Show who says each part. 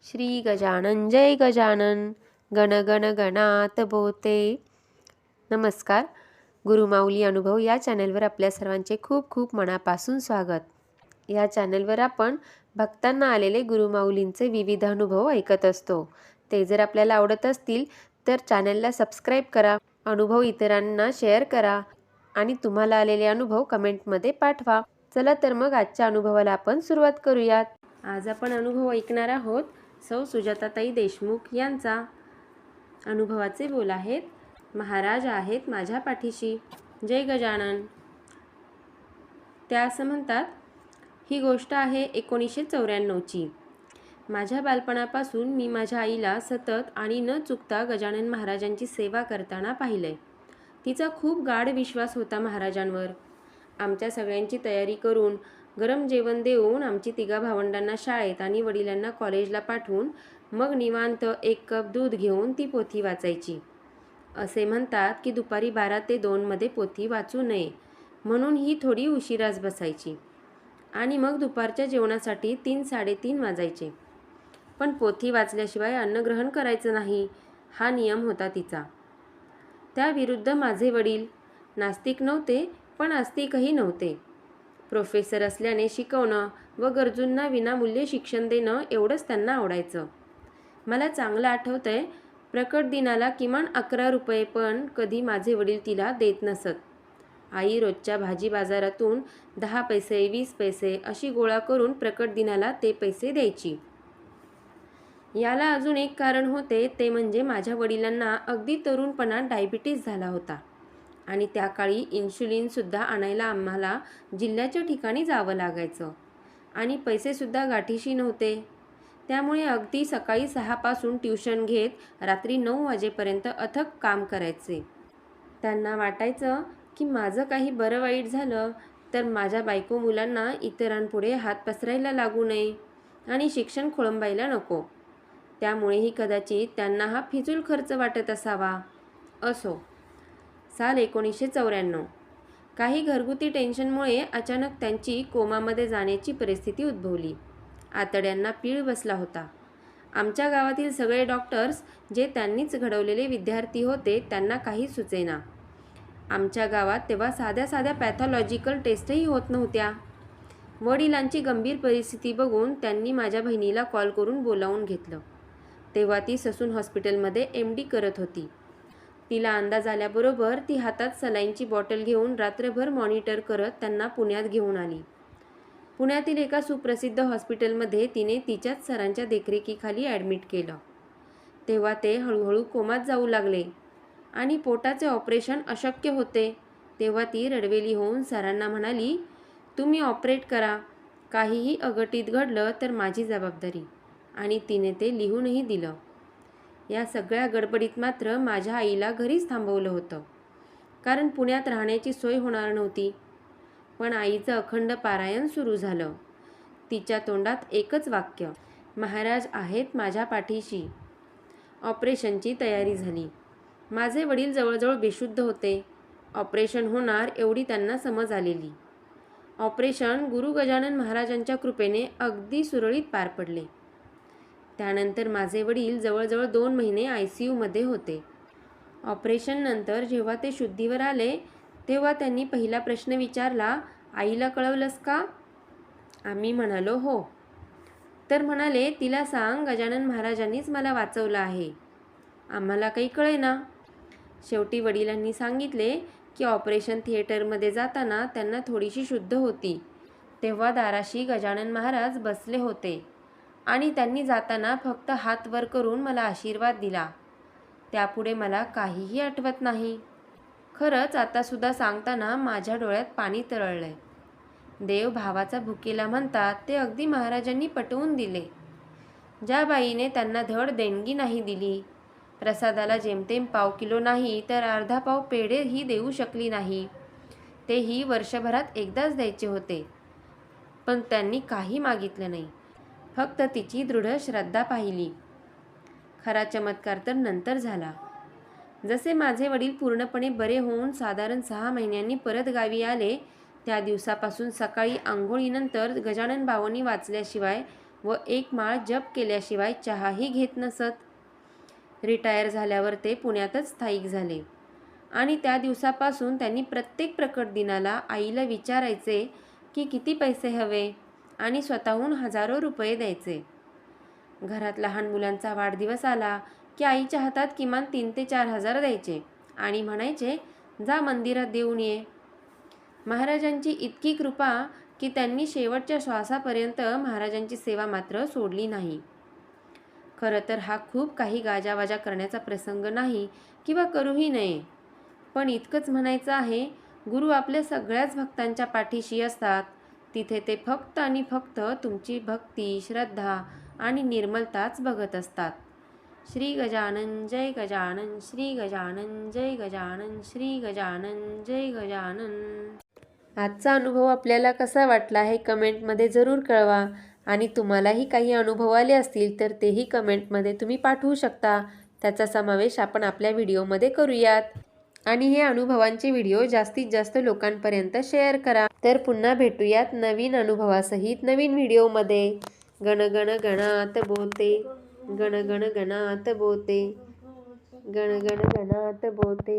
Speaker 1: श्री गजानन जय गजानन गण गण गणात बोते. नमस्कार. गुरुमाऊली अनुभव या चॅनलवर आपल्या सर्वांचे खूप खूप मनापासून स्वागत. या चॅनलवर आपण भक्तांना आलेले गुरुमाऊलींचे विविध अनुभव ऐकत असतो. ते जर आपल्याला आवडत असतील तर चॅनलला सबस्क्राईब करा, अनुभव इतरांना शेअर करा आणि तुम्हाला आलेले अनुभव कमेंटमध्ये पाठवा. चला तर मग आजच्या अनुभवाला आपण सुरुवात करूयात. आज आपण अनुभव ऐकणार आहोत सौ सुजाताताई देशमुख यांचा. अनुभवाचे बोल आहेत, महाराज आहेत माझ्या पाठीशी. जय गजानन. त्या असं म्हणतात, ही गोष्ट आहे 1994ची. माझ्या बालपणापासून मी माझ्या आईला सतत आणि न चुकता गजानन महाराजांची सेवा करताना पाहिलंय. तिचा खूप गाढ विश्वास होता महाराजांवर. आमच्या सगळ्यांची तयारी करून गरम जेवण देऊन आमची तिघा भावंडांना शाळेत आणि वडिलांना कॉलेजला पाठवून मग निवांत 1 कप दूध घेऊन ती पोथी वाचायची. असे म्हणतात की दुपारी 12 ते 2 मध्ये पोथी वाचू नये म्हणून ही थोडी उशिराच बसायची आणि मग दुपारच्या जेवणासाठी 3-3:30 वाजायचे. पण पोथी वाचल्याशिवाय अन्नग्रहण करायचं नाही हा नियम होता तिचा. त्याविरुद्ध माझे वडील नास्तिक नव्हते पण आस्तिकही नव्हते. प्रोफेसर असल्याने शिकवणं व गरजूंना विनामूल्य शिक्षण देणं एवढंच त्यांना आवडायचं. मला चांगलं आठवतंय, प्रकट दिनाला किमान 11 रुपये पण कधी माझे वडील तिला देत नसत. आई रोजच्या भाजी बाजारातून 10 पैसे 20 पैसे अशी गोळा करून प्रकट दिनाला ते पैसे द्यायची. याला अजून एक कारण होते, ते म्हणजे माझ्या वडिलांना अगदी तरुणपणात डायबिटीस झाला होता आणि त्या काळी इन्शुलिनसुद्धा आणायला आम्हाला जिल्ह्याच्या ठिकाणी जावं लागायचं आणि पैसेसुद्धा गाठीशी नव्हते. त्यामुळे अगदी सकाळी 6 पासून ट्युशन घेत रात्री 9 वाजेपर्यंत अथक काम करायचे. त्यांना वाटायचं की माझं काही बरं वाईट झालं तर माझ्या बायको मुलांना इतरांपुढे हात पसरायला लागू नये आणि शिक्षण खोळंबायला नको. त्यामुळेही कदाचित त्यांना हा फिजूल खर्च वाटत असावा. असो. साल 1994. काही घरगुती टेन्शनमुळे अचानक त्यांची कोमामध्ये जाण्याची परिस्थिती उद्भवली. आतड्यांना पीळ बसला होता. आमच्या गावातील सगळे डॉक्टर्स जे त्यांनीच घडवलेले विद्यार्थी होते त्यांना काही सुचेना. आमच्या गावात तेव्हा साध्या साध्या पॅथॉलॉजिकल टेस्टही होत नव्हत्या. वडिलांची गंभीर परिस्थिती बघून त्यांनी माझ्या बहिणीला कॉल करून बोलावून घेतलं. तेव्हा ती ससून हॉस्पिटलमध्ये MD करत होती. तिला अंदाज आल्याबरोबर ती हातात सलाईनची बॉटल घेऊन रात्रभर मॉनिटर करत त्यांना पुण्यात घेऊन आली. पुण्यातील एका सुप्रसिद्ध हॉस्पिटलमध्ये तिने तिच्याच सरांच्या देखरेखीखाली ॲडमिट केलं. तेव्हा ते हळूहळू कोमात जाऊ लागले आणि पोटाचे ऑपरेशन अशक्य होते. तेव्हा ती रडवेली होऊन सरांना म्हणाली, तुम्ही ऑपरेट करा, काहीही अघटित घडलं तर माझी जबाबदारी. आणि तिने ते लिहूनही दिलं. या सगळ्या गडबडीत मात्र माझ्या आईला घरीच थांबवलं होतं, कारण पुण्यात राहण्याची सोय होणार नव्हती. पण आईचं अखंड पारायण सुरू झालं. तिच्या तोंडात एकच वाक्य, महाराज आहेत माझ्या पाठीशी. ऑपरेशनची तयारी झाली. माझे वडील जवळजवळ बेशुद्ध होते. ऑपरेशन होणार एवढी त्यांना समज आलेली. ऑपरेशन गुरु गजानन महाराजांच्या कृपेने अगदी सुरळीत पार पडले. त्यानंतर माझे वडील जवळजवळ 2 महिने ICUमध्ये होते. ऑपरेशननंतर जेव्हा ते शुद्धीवर आले तेव्हा त्यांनी पहिला प्रश्न विचारला, आईला कळवलंस का? आम्ही म्हणालो हो. तर म्हणाले, तिला सांग गजानन महाराजांनीच मला वाचवलं आहे. आम्हाला काही कळेना. शेवटी वडिलांनी सांगितले की ऑपरेशन थिएटरमध्ये जाताना त्यांना थोडीशी शुद्ध होती. तेव्हा दाराशी गजानन महाराज बसले होते आणि त्यांनी जाताना फक्त हात वर करून मला आशीर्वाद दिला. त्यापुढे मला काहीही आठवत नाही. खरंच आतासुद्धा सांगताना माझ्या डोळ्यात पाणी तरळलंय. देव भावाचा भुकेला म्हणतात ते अगदी महाराजांनी पटवून दिले. ज्या बाईने त्यांना धड देणगी नाही दिली, प्रसादाला जेमतेम पाव किलो नाही तर अर्धा पाव पेढेही देऊ शकली नाही, तेही वर्षभरात एकदाच द्यायचे होते. पण त्यांनी काही मागितलं नाही, फक्त तिची दृढ श्रद्धा पाहिली. खरा चमत्कार तर नंतर झाला. जसे माझे वडील पूर्णपणे बरे होऊन साधारण 6 महिन्यांनी परत गावी आले, त्या दिवसापासून सकाळी आंघोळीनंतर गजानन बाबांनी वाचल्याशिवाय व 1 माळ जप केल्याशिवाय चहाही घेत नसत. रिटायर झाल्यावर ते पुण्यातच स्थायिक झाले आणि त्या दिवसापासून त्यांनी प्रत्येक प्रकट दिनाला आईला विचारायचे की किती पैसे हवे आणि स्वतःहून हजारो रुपये द्यायचे. घरात लहान मुलांचा वाढदिवस आला की आईच्या हातात किमान 3 ते 4 हजार द्यायचे आणि म्हणायचे, जा मंदिरात देऊन ये. महाराजांची इतकी कृपा की त्यांनी शेवटच्या श्वासापर्यंत महाराजांची सेवा मात्र सोडली नाही. खरं तर हा खूप काही गाजावाजा करण्याचा प्रसंग नाही किंवा करूही नये, पण इतकंच म्हणायचं आहे, गुरु आपल्या सगळ्याच भक्तांच्या पाठीशी असतात. तिथे ते फक्त आणि फक्त तुमची भक्ती, श्रद्धा आणि निर्मलताच बघत असतात. श्री गजानन जय गजानन, श्री गजानन जय गजानन, श्री गजानन जय गजानन. आजचा अनुभव आपल्याला कसा वाटला हे कमेंटमध्ये जरूर कळवा आणि तुम्हालाही काही अनुभव आले असतील तर तेही कमेंटमध्ये तुम्ही पाठवू शकता. त्याचा समावेश आपण आपल्या व्हिडिओमध्ये करूयात आणि हे अनुभवांचे व्हिडिओ जास्तीत जास्त लोकांपर्यंत शेअर करा. तर पुन्हा भेटूयात नवीन अनुभवासहित नवीन व्हिडिओमध्ये. गण गण गणात बोलते, गण गण गणात बोलते, गण गण गणात बोलते.